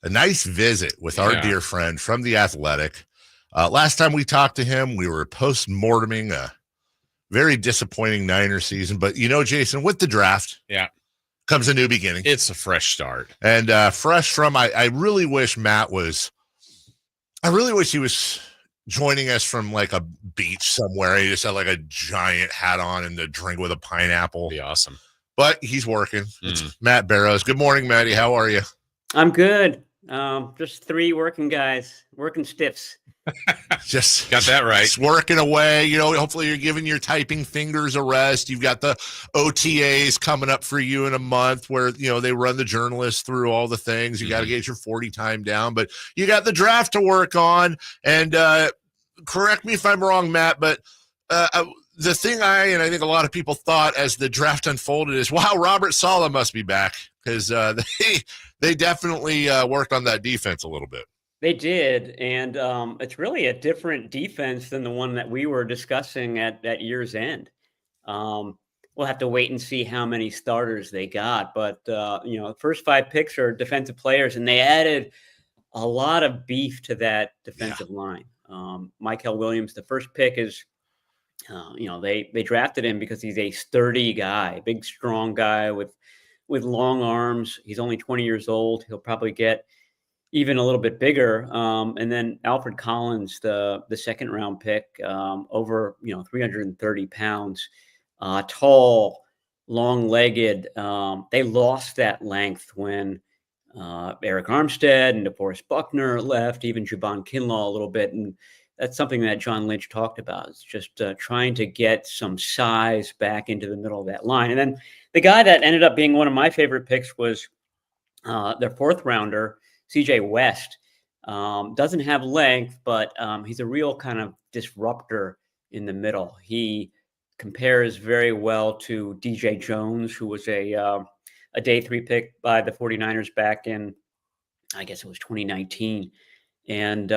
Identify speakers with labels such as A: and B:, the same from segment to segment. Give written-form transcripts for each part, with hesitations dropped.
A: a nice visit with our dear friend from The Athletic. Last time we talked to him, we were post-morteming a very disappointing Niner season. But, Jason, with the draft comes a new beginning.
B: It's a fresh start.
A: And fresh from, I really wish he was joining us from like a beach somewhere. He just had like a giant hat on and a drink with a pineapple.
B: Be awesome.
A: But he's working. It's Matt Barrows. Good morning, Matty. How are you?
C: I'm good. Just three working guys, working stiffs.
A: Just
B: got that right.
A: Just working away. Hopefully you're giving your typing fingers a rest. You've got the OTAs coming up for you in a month where, they run the journalists through all the things. You got to get your 40 time down, but you got the draft to work on. And correct me if I'm wrong, Matt, but the thing I think a lot of people thought as the draft unfolded is, wow, Robert Saleh must be back, because they definitely worked on that defense a little bit.
C: They did, and it's really a different defense than the one that we were discussing at year's end. We'll have to wait and see how many starters they got, but the first 5 picks are defensive players, and they added a lot of beef to that defensive line. Michael Williams, the first pick is, they drafted him because he's a sturdy guy, big, strong guy with long arms. He's only 20 years old. He'll probably get even a little bit bigger. And then Alfred Collins, the second round pick, over 330 pounds, tall, long-legged. They lost that length when Eric Armstead and DeForest Buckner left, even Jabon Kinlaw a little bit. And that's something that John Lynch talked about. It's just trying to get some size back into the middle of that line. And then the guy that ended up being one of my favorite picks was their 4th rounder, CJ West. Doesn't have length, but he's a real kind of disruptor in the middle. He compares very well to DJ Jones, who was a day 3 pick by the 49ers back in, I guess it was 2019. And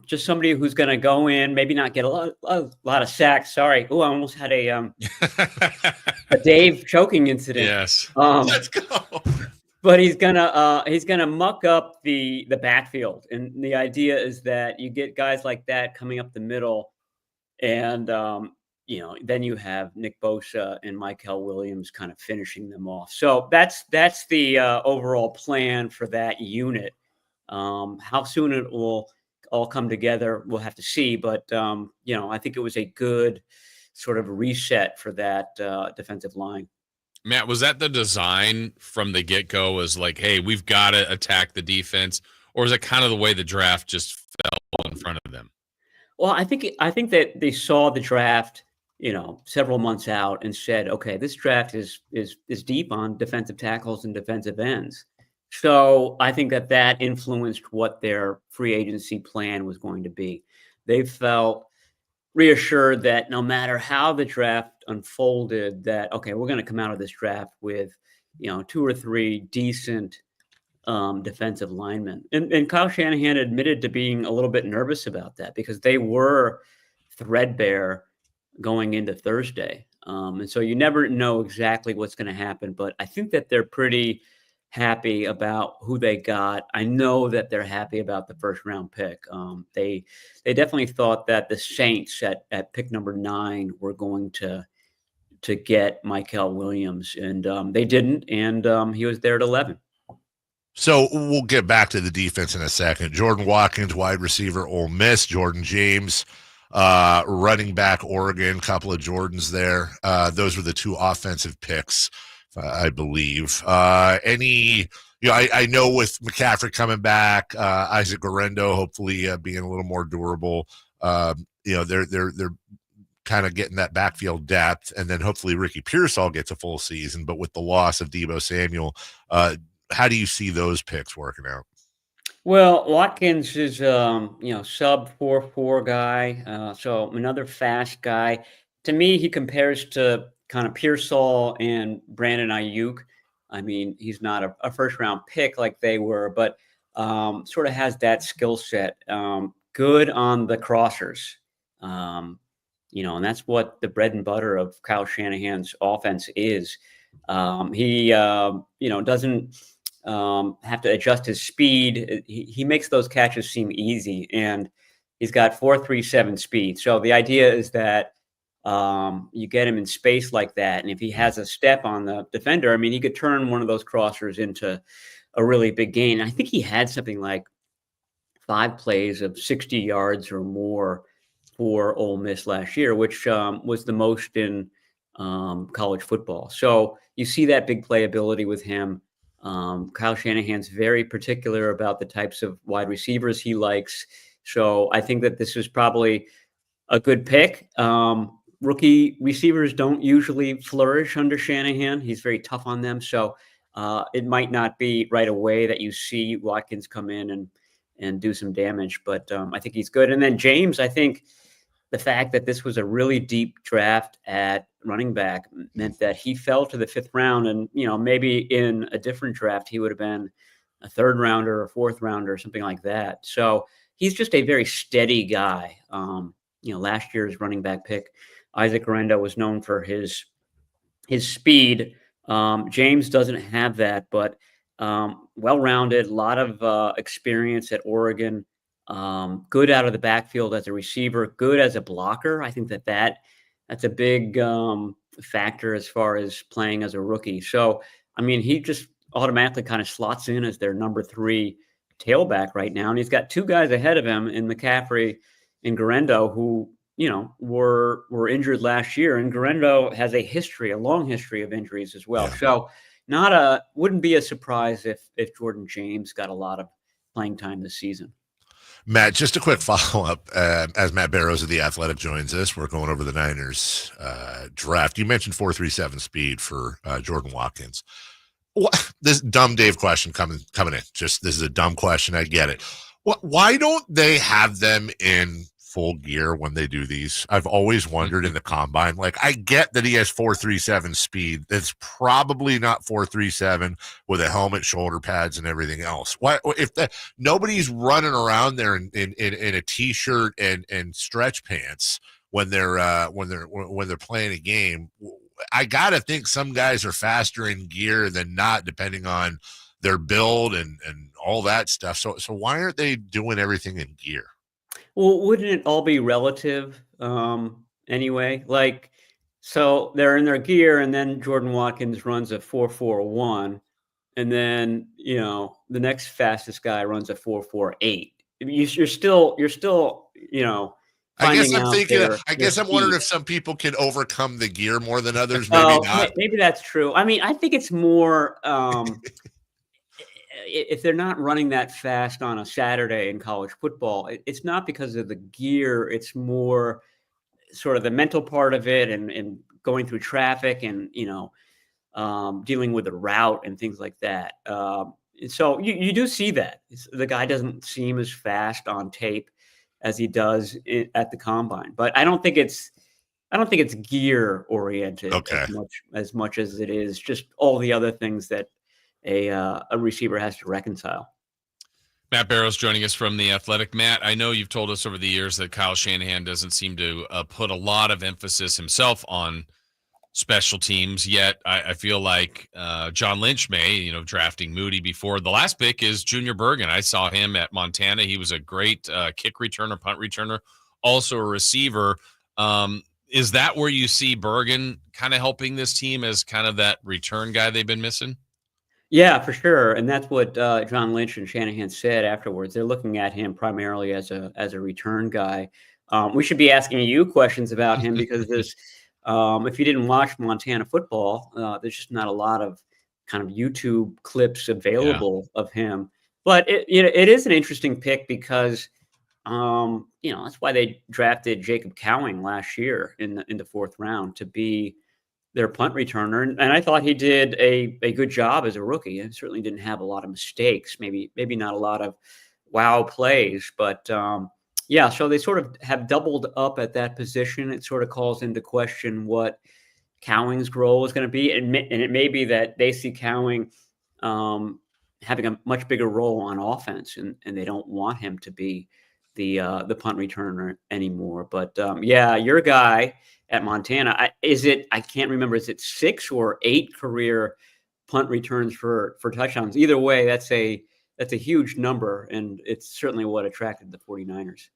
C: just somebody who's going to go in, maybe not get a lot of sacks. Sorry. Oh, I almost had a Dave choking incident.
B: Yes.
A: Let's go.
C: But he's gonna muck up the backfield, and the idea is that you get guys like that coming up the middle, and then you have Nick Bosa and Michael Williams kind of finishing them off. So that's the overall plan for that unit. How soon it will all come together, we'll have to see. But I think it was a good sort of reset for that defensive line.
B: Matt, was that the design from the get-go, was like, hey, we've got to attack the defense, or is it kind of the way the draft just fell in front of them?
C: Well, I think that they saw the draft, several months out and said, okay, this draft is deep on defensive tackles and defensive ends. So I think that influenced what their free agency plan was going to be. They felt reassured that no matter how the draft unfolded, that, okay, we're going to come out of this draft with, 2 or 3 decent defensive linemen. And Kyle Shanahan admitted to being a little bit nervous about that because they were threadbare going into Thursday. And so you never know exactly what's going to happen, but I think that they're pretty happy about who they got. I know that they're happy about the first round pick. They definitely thought that the Saints at pick number 9 were going to get Michael Williams, and they didn't, and he was there at 11.
A: So we'll get back to the defense in a second. Jordan Watkins, wide receiver, Ole Miss. Jordan James, running back, Oregon. Couple of Jordans there. Those were the 2 offensive picks, I believe. I know with McCaffrey coming back, Isaac Guerrero hopefully being a little more durable. They're kind of getting that backfield depth, and then hopefully Ricky Pearsall gets a full season. But with the loss of Deebo Samuel, how do you see those picks working out?
C: Well, Watkins is sub 4.4 guy, so another fast guy. To me, he compares to kind of Pearsall and Brandon Ayuk. I mean, he's not a first round pick like they were, but sort of has that skill set. Good on the crossers. And that's what the bread and butter of Kyle Shanahan's offense is. He doesn't have to adjust his speed. He makes ththose catches seem easy, and he's got 4.37 speed. So the idea is that you get him in space like that, and if he has a step on the defender, I mean, he could turn one of those crossers into a really big gain. I think he had something like 5 plays of 60 yards or more for Ole Miss last year, which was the most in college football. So you see that big playability with him. Kyle Shanahan's very particular about the types of wide receivers he likes. So I think that this is probably a good pick. Rookie receivers don't usually flourish under Shanahan. He's very tough on them. So it might not be right away that you see Watkins come in and do some damage, but I think he's good. And then James, I think the fact that this was a really deep draft at running back meant that he fell to the 5th round. And, maybe in a different draft, he would have been a 3rd rounder or 4th rounder or something like that. So he's just a very steady guy. Last year's running back pick, Isaac Guerendo, was known for his speed. James doesn't have that, but well-rounded, a lot of experience at Oregon. Good out of the backfield as a receiver, good as a blocker. I think that's a big factor as far as playing as a rookie. So, I mean, he just automatically kind of slots in as their number 3 tailback right now. And he's got 2 guys ahead of him in McCaffrey and Guerendo who, were injured last year. And Guerendo has a long history of injuries as well. Yeah. So wouldn't be a surprise if Jordan James got a lot of playing time this season.
A: Matt, just a quick follow-up. As Matt Barrows of The Athletic joins us, we're going over the Niners draft. You mentioned 4.37 speed for Jordan Watkins. This dumb Dave question coming in. This is a dumb question. I get it. Why don't they have them in full gear when they do these? I've always wondered in the combine. Like, I get that he has 4.37 speed. That's probably not 4.37 with a helmet, shoulder pads, and everything else. Why, if nobody's running around there in a t-shirt and stretch pants when they're playing a game? I gotta think some guys are faster in gear than not, depending on their build and all that stuff. So why aren't they doing everything in gear?
C: Well, wouldn't it all be relative anyway? Like, so they're in their gear, and then Jordan Watkins runs a 4.41, and then the next fastest guy runs a 4.48. You're still
A: I guess I'm wondering if some people can overcome the gear more than others. Maybe not.
C: Maybe that's true. I mean, I think it's more if they're not running that fast on a Saturday in college football, it's not because of the gear. It's more sort of the mental part of it and going through traffic and, dealing with the route and things like that. So you do see that. The guy doesn't seem as fast on tape as he does at the combine, but I don't think it's gear oriented as much as it is just all the other things that a receiver has to reconcile.
B: Matt Barrows joining us from The Athletic. Matt, I know you've told us over the years that Kyle Shanahan doesn't seem to put a lot of emphasis himself on special teams, yet I feel like John Lynch may, drafting Moody before. The last pick is Junior Bergen. I saw him at Montana. He was a great kick returner, punt returner, also a receiver. Is that where you see Bergen kind of helping this team as kind of that return guy they've been missing?
C: Yeah, for sure. And that's what John Lynch and Shanahan said afterwards. They're looking at him primarily as a return guy. We should be asking you questions about him because there's if you didn't watch Montana football, there's just not a lot of kind of YouTube clips available of him. But it is an interesting pick because that's why they drafted Jacob Cowing last year in the 4th round to be their punt returner. And I thought he did a good job as a rookie. And certainly didn't have a lot of mistakes, maybe not a lot of wow plays, but so they sort of have doubled up at that position. It sort of calls into question what Cowing's role is going to be. And it may be that they see Cowing having a much bigger role on offense and they don't want him to be the punt returner anymore. But your guy at Montana, I can't remember, is it 6 or 8 career punt returns for touchdowns. Either way, that's a huge number, and it's certainly what attracted the 49ers.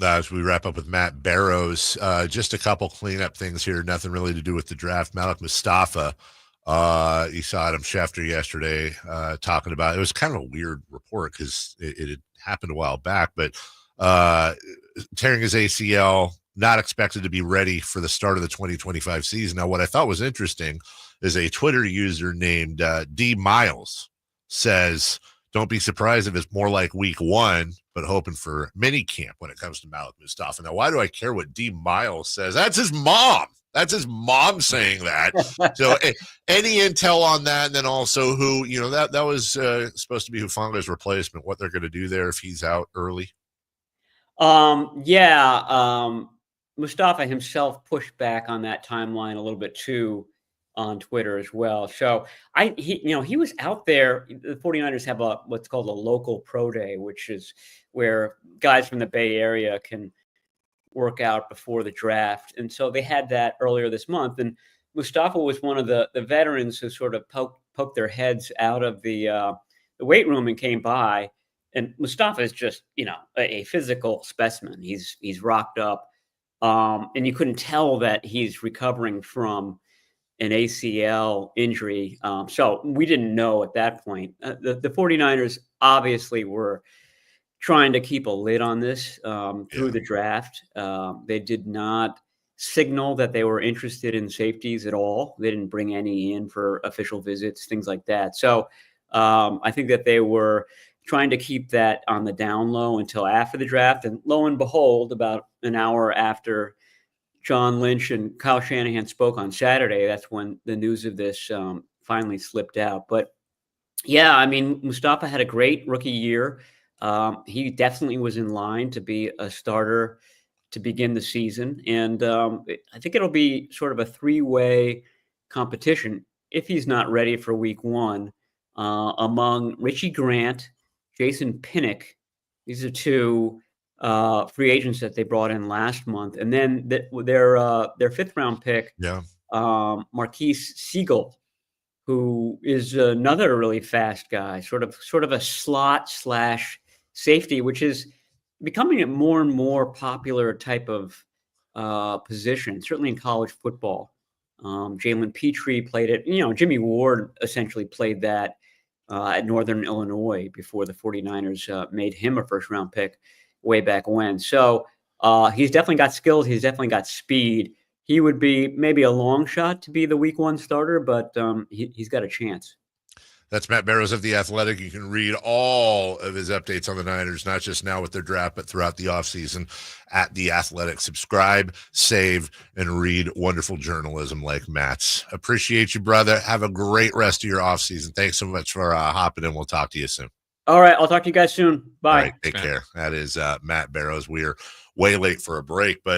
A: As we wrap up with Matt Barrows, just a couple cleanup things here, nothing really to do with the draft. Malik Mustafa, you saw Adam Schefter yesterday talking about it. Was kind of a weird report because it had happened a while back, but tearing his ACL, not expected to be ready for the start of the 2025 season. Now, what I thought was interesting is a Twitter user named D Miles says, don't be surprised if it's more like week 1, but hoping for mini camp when it comes to Malik Mustafa. Now, why do I care what D Miles says? That's his mom. That's his mom saying that. So any intel on that, and then also who, that was supposed to be Hufanga's replacement, what they're going to do there if he's out early?
C: Mustafa himself pushed back on that timeline a little bit too on Twitter as well. So he was out there. The 49ers have what's called a local pro day, which is where guys from the Bay Area can work out before the draft. And so they had that earlier this month. And Mustafa was one of the veterans who sort of poked their heads out of the weight room and came by. And Mustafa is just, a physical specimen. He's rocked up. And you couldn't tell that he's recovering from an ACL injury. So we didn't know at that point. The 49ers obviously were trying to keep a lid on this through the draft. They did not signal that they were interested in safeties at all. They didn't bring any in for official visits, things like that. So I think that they were trying to keep that on the down low until after the draft. And lo and behold, about an hour after John Lynch and Kyle Shanahan spoke on Saturday, that's when the news of this finally slipped out. But yeah, Mustafa had a great rookie year. He definitely was in line to be a starter to begin the season. And I think it'll be sort of a 3-way competition if he's not ready for week 1 among Richie Grant, Jason Pinnock. These are 2 free agents that they brought in last month, and then their 5th round pick, Marquise Siegel, who is another really fast guy, sort of a slot / safety, which is becoming a more and more popular type of position, certainly in college football. Jalen Petrie played it. Jimmy Ward essentially played that at Northern Illinois before the 49ers made him a 1st round pick way back when. So he's definitely got skills. He's definitely got speed. He would be maybe a long shot to be the week 1 starter, but he's got a chance.
A: That's Matt Barrows of The Athletic. You can read all of his updates on the Niners, not just now with their draft, but throughout the offseason at The Athletic. Subscribe, save, and read wonderful journalism like Matt's. Appreciate you, brother. Have a great rest of your offseason. Thanks so much for hopping in. We'll talk to you soon.
C: All right. I'll talk to you guys soon. Bye.
A: All right, take care. That is Matt Barrows. We are way late for a break, but